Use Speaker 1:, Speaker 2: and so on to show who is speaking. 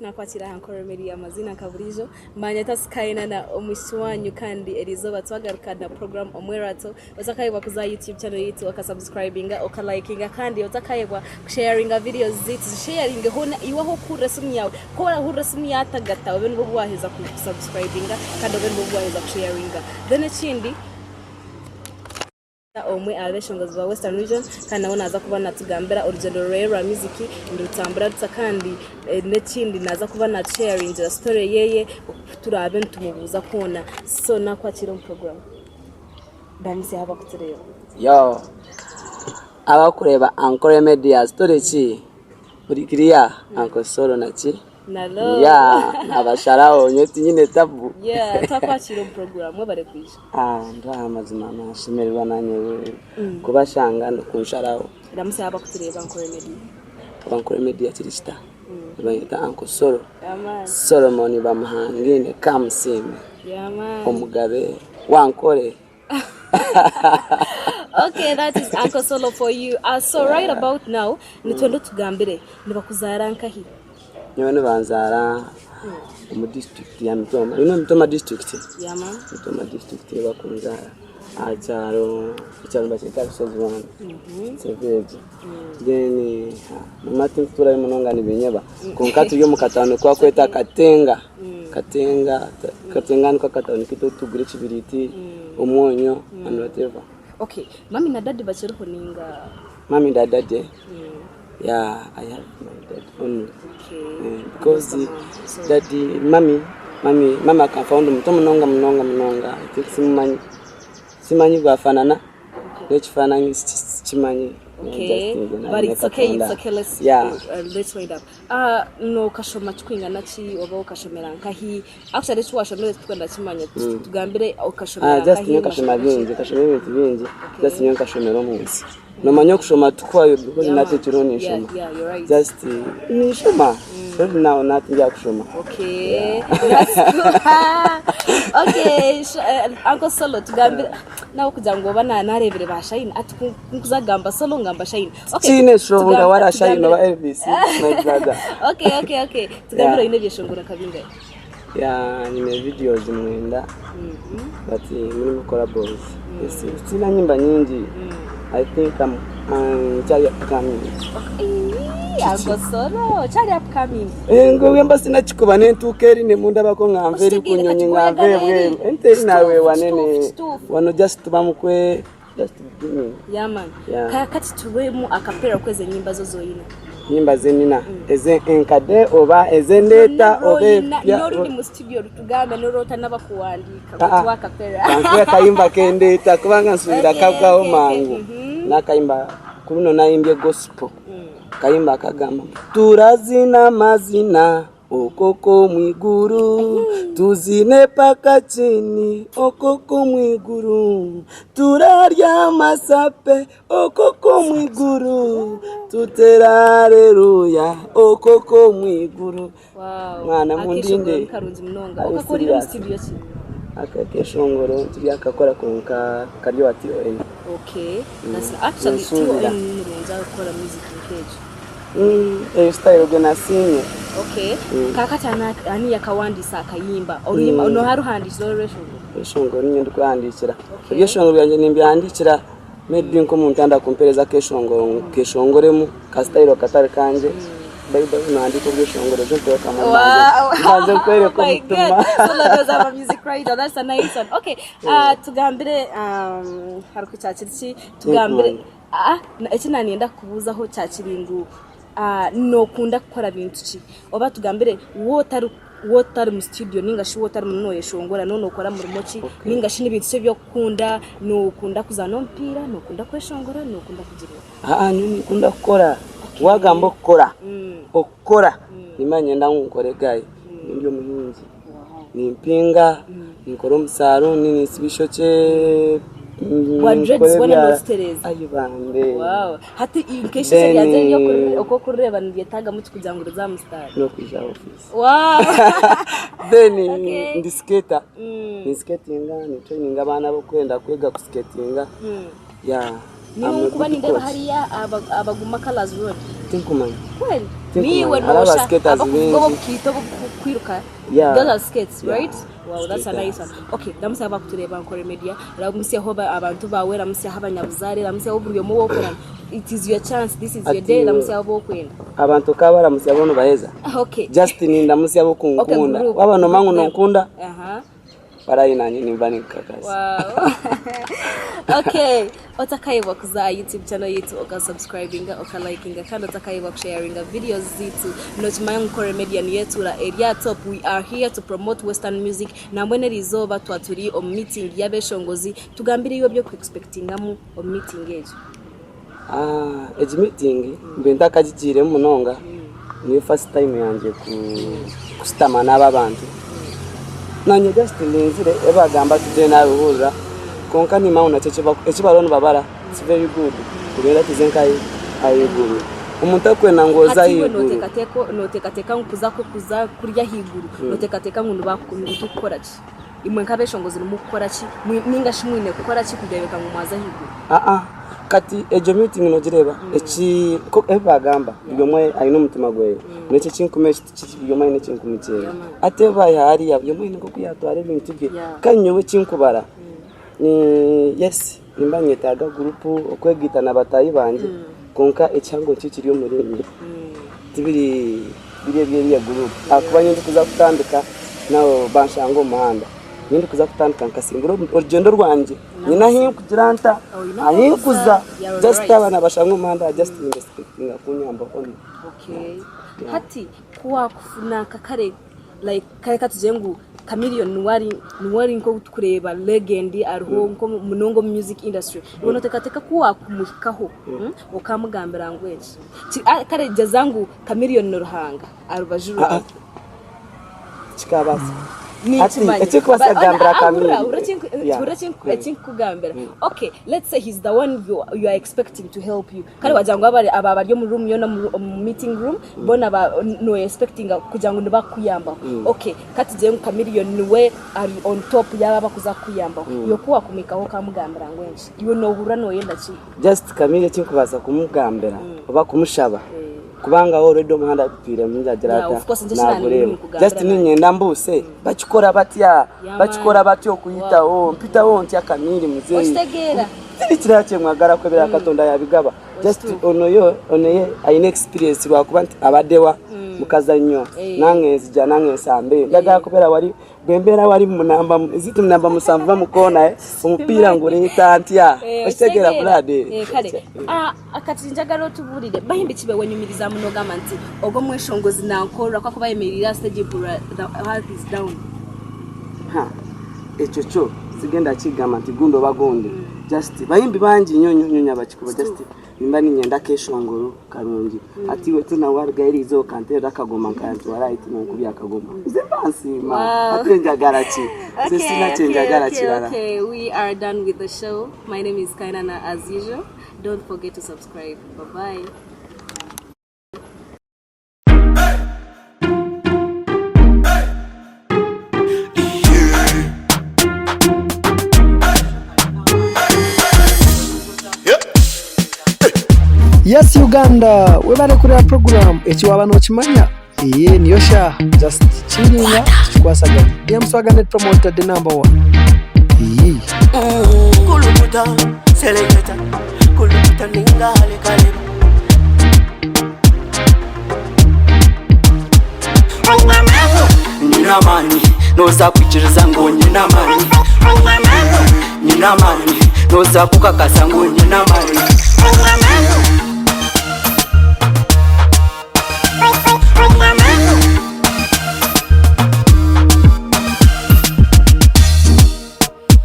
Speaker 1: Nakwakira hankora Media amazina kaburijo manyata skaina na omushwanyu kandi erizo batwagaruka na program omwerato uzakayebwa kuza YouTube channel yitu wakasubscribinga okalikinga kandi uzakayebwa sharinga videos zitu sharing hona iwaho kurasumi yawe kora hurasumi yatagata oben bo bwaheza ku subscribinga kandi oben bo bwaheza sharinga then chindi omwe abeshongozi ba Western Region kandi nabona aza kuba natugambira urugendo rero muziki ndutambura kandi n'ekindi naza kuba na sharing the story yeye turabe ntumubuza kona so nakwakira mu program ndamuse haba kutureba
Speaker 2: yo abakureba Ankole Media story ki uri kiriya Uncle Solo naki
Speaker 1: nalo
Speaker 2: abasharaho nyoti nyine tabu
Speaker 1: takwakira mu program mwe bare kwisha
Speaker 2: ndo amazima nashimerwa nanye kubashanga no kunsharaho
Speaker 1: ndamuse haba kutureba
Speaker 2: Ankole Media kirista bayita Uncle Solo Solomon bamuhangine kamusime omugabe wankole.
Speaker 1: Okay, that is Uncle Solo for you. So right about now nitwendo tugambire nibakuzaranka hi
Speaker 2: nyone banzara mu district ya Mitoma Mitoma district Mitoma district bakunzara acharo bachita Sozwana seveje then mati tura munonga ni benyeba konkatu yo mukatano kwa kweta katenga niko katano kito tugire kibiriti umonyo and whatever.
Speaker 1: Okay, mami na daddy bachiruho ninga
Speaker 2: mami na daddy yeah, I have my dad only. Okay. Because daddy, mama can found mnonga. I think simanyi bafanana. Nechifanana chimanyi.
Speaker 1: Okay. But it's okay, let's wait up. No kashoma twinga nachi oba kashomera nkahi. Actually twashomera twenda chimanya tugambire okashomera
Speaker 2: just nyo kashoma bingi, kashomera bingi. Just nyo kashomera munsi. No manyo kushoma tukwayo because nate chironi shoma.
Speaker 1: Yeah, you're right.
Speaker 2: Just ni shoma. Now nothing ya kushoma.
Speaker 1: Okay. That's good. Okay, Uncle Solo tugambira nawo kujango bana narebere bashayini atukuzagamba Solo ngamba shayini. Okay.
Speaker 2: Chine shonga wara shayini wa LBC my brother.
Speaker 1: Okay. Tugambira ine byeshongora kabinga.
Speaker 2: Yeah, nime videos mwenda. But mimi collabos. Yes, sina nyimba nyingi. I think I'm chari upcoming.
Speaker 1: Uncle Solo, chari upcoming.
Speaker 2: Ngo mba sina chikuba nentukeri ne munda bako ngamveri kunyonyi ngavebwe. Enteri nawe wanene. Wano just bamukwe just beginning.
Speaker 1: Yeah man. Kati tuwemu akapera kweze nyimba zozoyina.
Speaker 2: Nyimba zenina eze enkade oba ezendeta obe
Speaker 1: nori mu studio tugambe norota nabakuwandika batwa kapera
Speaker 2: kanke kayimba kendeta kubanga nsubira kabwaho mangu nakayimba kuruno nayimbye gospel kayimba kagamba turazina mazina okoko mwiguru tuzine paka chini okoko mwiguru turarya masape okoko mwiguru tutera haleluya okoko mwiguru.
Speaker 1: Wow,
Speaker 2: mwana mundinde
Speaker 1: karunzi mnonga okakorira mu studio ki
Speaker 2: akakeshongoro tubyakakora konka karyo ati ON.
Speaker 1: Okay, that's actually too nza gukora music page.
Speaker 2: Style gena sinye.
Speaker 1: Okay. Kakatana ani yakawandisa akayimba. Olima no haruhandisa
Speaker 2: shongoro nyendo kwandikira. Iyo shongoro yanje nimbyandikira maybe nko muntu anda kumpereza keshongoremu ka style katari kanje. Bible naandika bweshongoro je toka mu maze kwere ko mutuma.
Speaker 1: So let's have a music writer. That's a nice one. Okay. Tugambire haruko cyakiriki tugambire ekina nienda kubuzaho cyakiringu no kunda gukora bintu ki oba tugambire wotari mu studio ninga shi wotari mu yeshongora none ukora mu rumoki ninga shi nibintu byo kunda no kunda kuzana mpira no kunda kweshongora no kunda kugira
Speaker 2: nini kunda gukora wagambo gukora okora nimanye ndangukore gayi ndio muhinzi ni mpinga nikoro musaro nini sibishoche
Speaker 1: Wadreds wana nostereza
Speaker 2: ayibambe.
Speaker 1: Wow. Hati inkesha yaje yo kureba ndiyetaga muti kujangura za mustari.
Speaker 2: No kuja office.
Speaker 1: Wow.
Speaker 2: Then ndi skater. Ni skatinga ni training abana bo kwenda kwega kuskatinga. Yeah.
Speaker 1: Ni kuba nindeba hariya abaguma colors road.
Speaker 2: tinkumanya
Speaker 1: kweli niwe nosha abakuvuga bukito kwiruka those are skates right wow that's a nice one okay ndamusa abakutureba nkore media ramusi aho abantu bawe ramusi aho abanyabuzare ramusi aho buriyo mu wokorana it is your chance this is your day ramusi aho kwenda
Speaker 2: abantu kaba ramusi abono baheza
Speaker 1: okay
Speaker 2: Justin ndamusi abo kunkunda wabano mangu nonkunda barayinanye nimbani kakazi
Speaker 1: wow okay otakayiwa kuza YouTube channel yetu okasubscribinga okalikinga kandi otakayiwa kusharinga videos zitu notumanya nkore media yetu la area top we are here to promote western music na mbone rizoba twaturi o meeting yabeshongozi tugambire iyo byo expectingamu o meeting ejo
Speaker 2: ejo meeting mbenda kajijire munonga ni first time yanje kusitama n'aba bantu nanye just lenzire ebagamba tuje naruhura konka ni mauna ekibalonu babara it's very good kubera tizenkai ayiguru umuntu akwena ngoza yiguru
Speaker 1: notekateka kuza kurya higuru notekateka ngundu bakukora ki imwe nkabeshongozi numukora ki ninga shimwine gukora ki kudebeka ngumaza higuru
Speaker 2: kati ejo meeting nogireba eki ko ebagamba byomwe ayino mutima gwe nece kinkumeshi byomwe nece kinkumukira ateba yari byomwe nko kuyatwara ibintu bye kanyowe kinkubara yes nimbanye taga group okwegita nabatayi banje konka ecyango kikiriyo muri tibiri biriye group akubanye ndikuza kutandika nawo banshango mahanda nindi kuza kutandika nkasingiro urugendo rwanje nyina hiyo kugiranta ahikuza just abana bashango mahanda just respecting akunyamba on
Speaker 1: okay hati kuwa kufuna kakare like kare katujengu Chameleone nuwari nko kureba legend ariho nko munongo music industry ubona tekateka kuwa kumurikaho ukamugambira ngweje kare jazangu Chameleone n'uruhanga arubajuru
Speaker 2: chikabasa
Speaker 1: ati kwasagambira Chameleone uracin kugambira okay let's say he's the one you are expecting to help you kare wajango aba bari mu room yo na meeting room bona no expecting kujango ndibakuyamba okay kati je Chameleone niwe ari on top yaba bakuza kuyamba yo kuwa kumikaho kamugambira ngwenje iwe no hura no yenda ki
Speaker 2: just Chameleone kinkubaza kumugambira oba kumushaba kubanga already umuhanda pire munjagerata nagureba just ninyenda mbuse bakikora batyo kuyita mpita wonti akamiri muzeyi ikira cyemwagara ko bira katonda yabigaba just onoye ayine experience rwakuba abadewa mukazanyo nankezi jana nkesambe ndaga kubera wari bembera wari munamba izitu munamba musamva mukona umupira ngo leta antia ostegera brade
Speaker 1: kale akatinjagaro tuburire bahimbe kibe wenyumiriza munoga manti ogo mweshongozi nankora kwa kubayemerira stage bura heart is down
Speaker 2: echocho sigenda kigama nti gundo bagonde just bahimbi banji nyonyonya bakikuba just nimba ninyenda keshongoro karungi ati we tuna warga irizo kantera akagoma kantu right n'ukuri akagoma ze fancy ma atenjagara ki ze sina tenjagara kirara
Speaker 1: okay we are done with the show. My name is Kainana as usual. Don't forget to subscribe. Bye bye.
Speaker 3: Yes Uganda, we bari kuri program ekiwaba no kimanya niyo sha just chillinga kwasaga yamswaga promoter the number 1
Speaker 4: kulukuta selector kulukuta ningale kale nina mani noza kuchiriza ngo nina mani nina mani noza kukakasa ngo nina mani